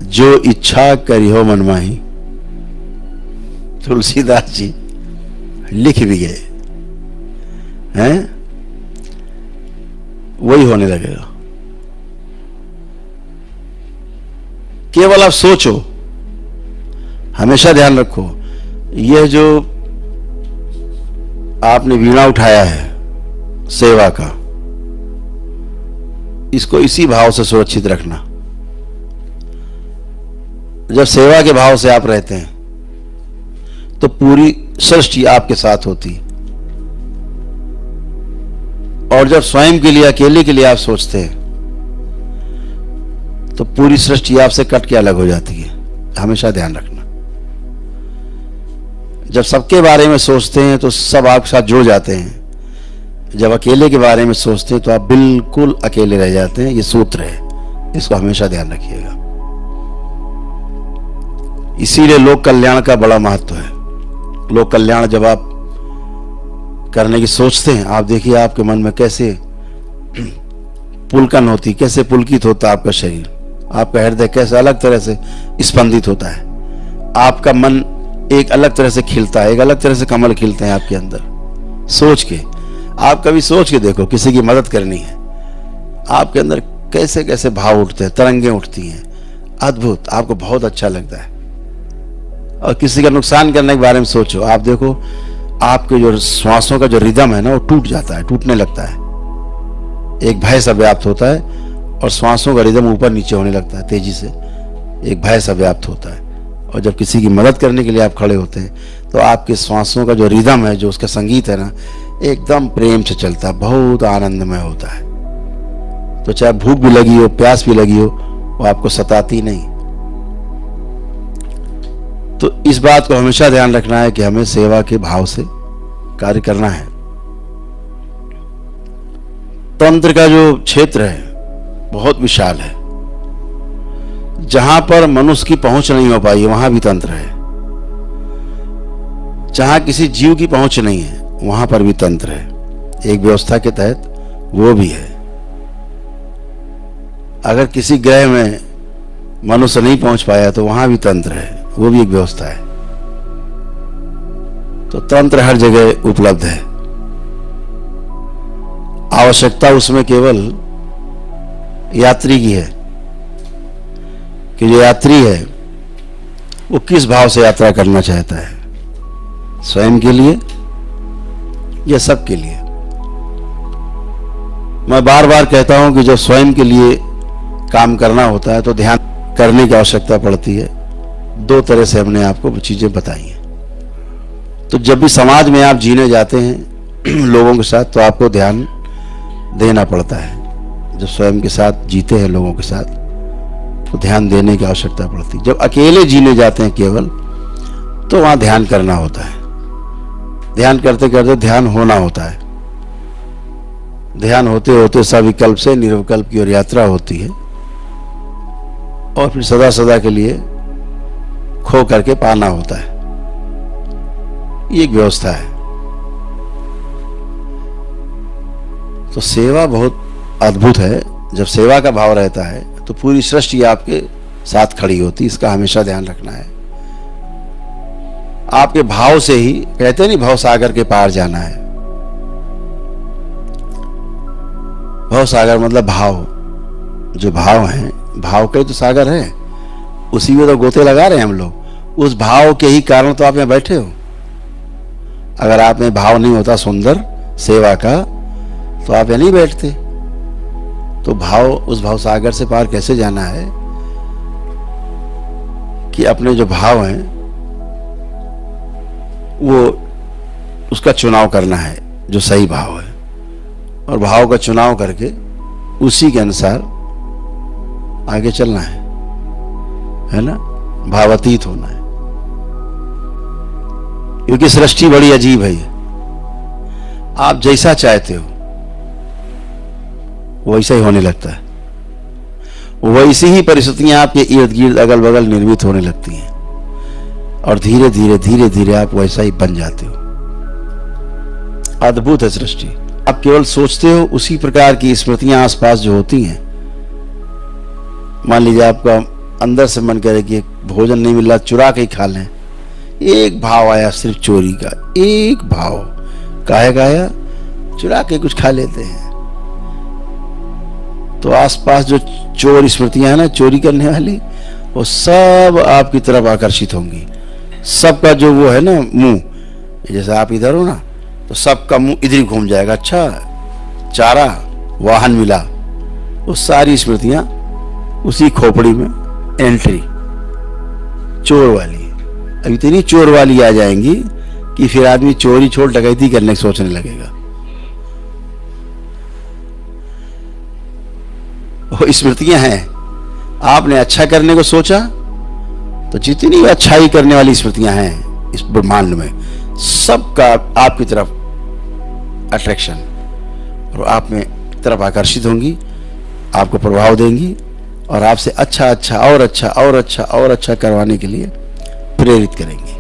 जो इच्छा करी हो मनमाही, तुलसीदास जी लिख भी गए हैं, वही होने लगेगा। केवल आप सोचो, हमेशा ध्यान रखो, यह जो आपने वीणा उठाया है सेवा का, इसको इसी भाव से सुरक्षित रखना। जब सेवा के भाव से आप रहते हैं तो पूरी सृष्टि आपके साथ होती है, और जब स्वयं के लिए, अकेले के लिए आप सोचते हैं तो पूरी सृष्टि आपसे कट के अलग हो जाती है। हमेशा ध्यान रखना, जब सबके बारे में सोचते हैं तो सब आपके साथ जुड़ जाते हैं, जब अकेले के बारे में सोचते हैं तो आप बिल्कुल अकेले रह जाते हैं। ये सूत्र है, इसको हमेशा ध्यान रखिएगा। इसीलिए लोक कल्याण का बड़ा महत्व है। लोक कल्याण जब आप करने की सोचते हैं, आप देखिए आपके मन में कैसे पुलकन होती, कैसे पुलकित होता आपका शरीर, आपका हृदय कैसे अलग तरह से स्पंदित होता है, आपका मन एक अलग तरह से खिलता है, एक अलग तरह से कमल खिलते हैं आपके अंदर। सोच के, आप कभी सोच के देखो, किसी की मदद करनी है, आपके अंदर कैसे कैसे भाव उठते हैं, तरंगें उठती हैं, अद्भुत, आपको बहुत अच्छा लगता है। और किसी का नुकसान करने के बारे में सोचो, आप देखो आपके जो श्वासों का जो रिदम है ना, वो टूट जाता है, टूटने लगता है। एक भय सा व्याप्त होता है और श्वासों का रिदम ऊपर नीचे होने लगता है तेजी से, एक भय सा व्याप्त होता है। और जब किसी की मदद करने के लिए आप खड़े होते हैं तो आपके श्वासों का जो रिदम है, जो उसका संगीत है ना, एकदम प्रेम से चलता है, बहुत आनंदमय होता है। तो चाहे भूख भी लगी हो, प्यास भी लगी हो, वो आपको सताती नहीं। तो इस बात को हमेशा ध्यान रखना है कि हमें सेवा के भाव से कार्य करना है। तंत्र का जो क्षेत्र है बहुत विशाल है। जहां पर मनुष्य की पहुंच नहीं हो पाई, वहां भी तंत्र है। जहां किसी जीव की पहुंच नहीं है, वहां पर भी तंत्र है। एक व्यवस्था के तहत वो भी है। अगर किसी ग्रह में मनुष्य नहीं पहुंच पाया तो वहां भी तंत्र है, वो भी एक व्यवस्था है। तो तंत्र हर जगह उपलब्ध है। आवश्यकता उसमें केवल यात्री की है कि जो यात्री है वो किस भाव से यात्रा करना चाहता है, स्वयं के लिए या सबके लिए। मैं बार बार कहता हूं कि जब स्वयं के लिए काम करना होता है तो ध्यान करने की आवश्यकता पड़ती है। दो तरह से हमने आपको चीजें बताई हैं। तो जब भी समाज में आप जीने जाते हैं लोगों के साथ, तो आपको ध्यान देना पड़ता है। जब स्वयं के साथ जीते हैं लोगों के साथ, तो ध्यान देने की आवश्यकता पड़ती है। जब अकेले जीने जाते हैं केवल, तो वहां ध्यान करना होता है। ध्यान करते करते ध्यान होना होता है। ध्यान होते होते सविकल्प से निर्विकल्प की ओर यात्रा होती है, और फिर सदा सदा के लिए खो करके पाना होता है। ये एक व्यवस्था है। तो सेवा बहुत अद्भुत है। जब सेवा का भाव रहता है तो पूरी सृष्टि आपके साथ खड़ी होती है। इसका हमेशा ध्यान रखना है। आपके भाव से ही, कहते नहीं भव सागर के पार जाना है। भव सागर मतलब भाव, जो भाव है, भाव के तो सागर है, उसी में तो गोते लगा रहे हैं हम लोग। उस भाव के ही कारण तो आप यहाँ बैठे हो। अगर आप में भाव नहीं होता सुंदर सेवा का, तो आप यहाँ नहीं बैठते। तो भाव, उस भाव सागर से पार कैसे जाना है कि अपने जो भाव हैं वो, उसका चुनाव करना है जो सही भाव है, और भाव का चुनाव करके उसी के अनुसार आगे चलना है ना, भावातीत होना है। क्योंकि सृष्टि बड़ी अजीब है। आप जैसा चाहते हो वैसा ही होने लगता है। वैसी ही परिस्थितियां आपके इर्द गिर्द अगल बगल निर्मित होने लगती हैं, और धीरे धीरे धीरे धीरे आप वैसा ही बन जाते हो। अद्भुत है सृष्टि। आप केवल सोचते हो, उसी प्रकार की स्मृतियां आसपास जो होती हैं। मान लीजिए आपका अंदर से मन करे कि भोजन नहीं मिल रहा, चुरा के ही खा लें। एक भाव आया सिर्फ चोरी का, एक भाव। काहे का आया? चुरा के कुछ खा लेते हैं। तो आसपास जो चोर स्मृतियां हैं ना, चोरी करने वाली, वो सब आपकी तरफ आकर्षित होंगी। सबका जो वो है ना मुंह, जैसे आप इधर हो ना, तो सबका मुंह इधर ही घूम जाएगा। अच्छा, चारा, वाहन मिला, वो सारी स्मृतियां उसी खोपड़ी में एंट्री चोर वाली। अब इतनी चोर वाली आ जाएंगी कि फिर आदमी चोरी छोड़ डकैती करने की सोचने लगेगा। वो स्मृतियां हैं। आपने अच्छा करने को सोचा तो जितनी अच्छाई करने वाली स्मृतियां हैं इस ब्रह्मांड में, सबका आपकी तरफ अट्रैक्शन, और आप में तरफ आकर्षित होंगी, आपको प्रभाव देंगी और आपसे अच्छा अच्छा और अच्छा और अच्छा और अच्छा करवाने के लिए प्रेरित करेंगी।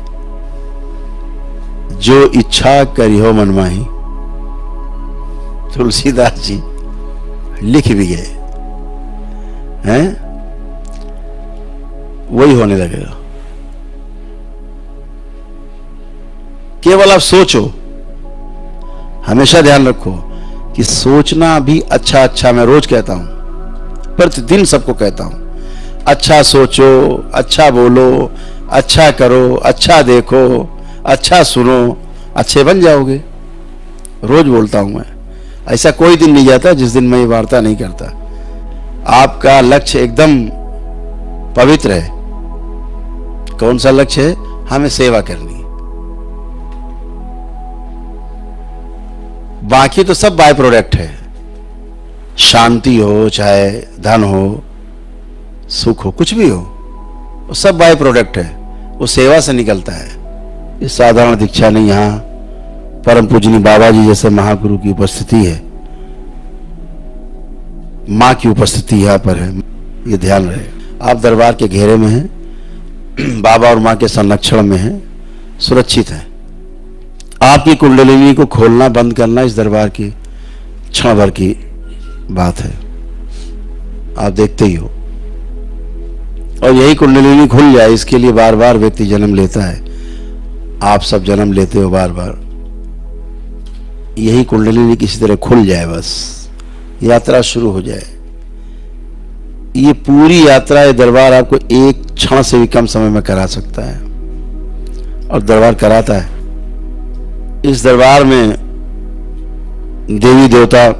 जो इच्छा करी हो मनमाही, तुलसीदास जी लिख भी गए हैं, वही होने लगेगा। केवल आप सोचो। हमेशा ध्यान रखो कि सोचना भी अच्छा अच्छा, मैं रोज कहता हूं, प्रतिदिन सबको कहता हूं, अच्छा सोचो, अच्छा बोलो, अच्छा करो, अच्छा देखो, अच्छा सुनो, अच्छे बन जाओगे। रोज बोलता हूं मैं। ऐसा कोई दिन नहीं जाता जिस दिन मैं ये वार्ता नहीं करता। आपका लक्ष्य एकदम पवित्र है। कौन सा लक्ष्य है? हमें सेवा करनी है। बाकी तो सब बाय प्रोडक्ट है। शांति हो, चाहे धन हो, सुख हो, कुछ भी हो, वो सब बाय प्रोडक्ट है। वो सेवा से निकलता है। ये साधारण दीक्षा नहीं। यहाँ परम पूजनीय बाबा जी जैसे महागुरु की उपस्थिति है, माँ की उपस्थिति यहाँ पर है, ये ध्यान रहे। आप दरबार के घेरे में हैं, बाबा और माँ के संरक्षण में हैं, सुरक्षित हैं। आपकी कुंडलिनी को खोलना बंद करना इस दरबार की क्षण भर की बात है। आप देखते ही हो। और यही कुंडलिनी खुल जाए, इसके लिए बार बार व्यक्ति जन्म लेता है। आप सब जन्म लेते हो बार बार। यही कुंडलिनी किसी तरह खुल जाए, बस यात्रा शुरू हो जाए। ये पूरी यात्रा, ये दरबार आपको एक क्षण से भी कम समय में करा सकता है, और दरबार कराता है। इस दरबार में देवी देवता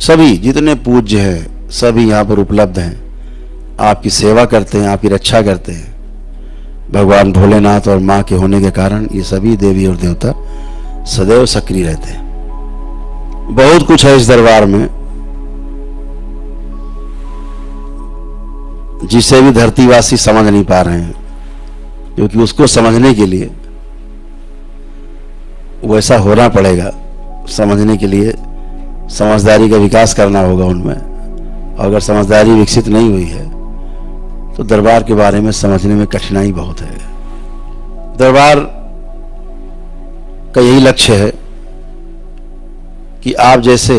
सभी जितने पूज्य हैं, सभी यहाँ पर उपलब्ध हैं। आपकी सेवा करते हैं, आपकी रक्षा करते हैं। भगवान भोलेनाथ और माँ के होने के कारण ये सभी देवी और देवता सदैव सक्रिय रहते हैं। बहुत कुछ है इस दरबार में जिसे भी धरतीवासी समझ नहीं पा रहे हैं, क्योंकि उसको समझने के लिए वैसा होना पड़ेगा। समझने के लिए समझदारी का विकास करना होगा उनमें। और अगर समझदारी विकसित नहीं हुई है तो दरबार के बारे में समझने में कठिनाई बहुत है। दरबार का यही लक्ष्य है कि आप जैसे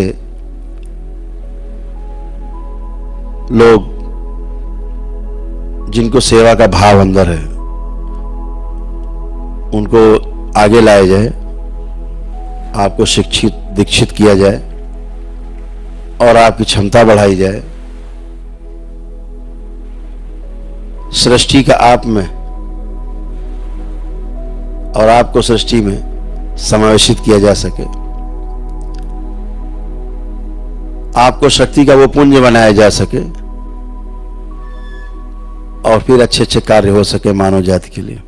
लोग जिनको सेवा का भाव अंदर है, उनको आगे लाया जाए, आपको शिक्षित दीक्षित किया जाए और आपकी क्षमता बढ़ाई जाए। सृष्टि का आप में और आपको सृष्टि में समावेशित किया जा सके। आपको शक्ति का वो पुंज बनाया जा सके और फिर अच्छे अच्छे कार्य हो सके मानव जाति के लिए।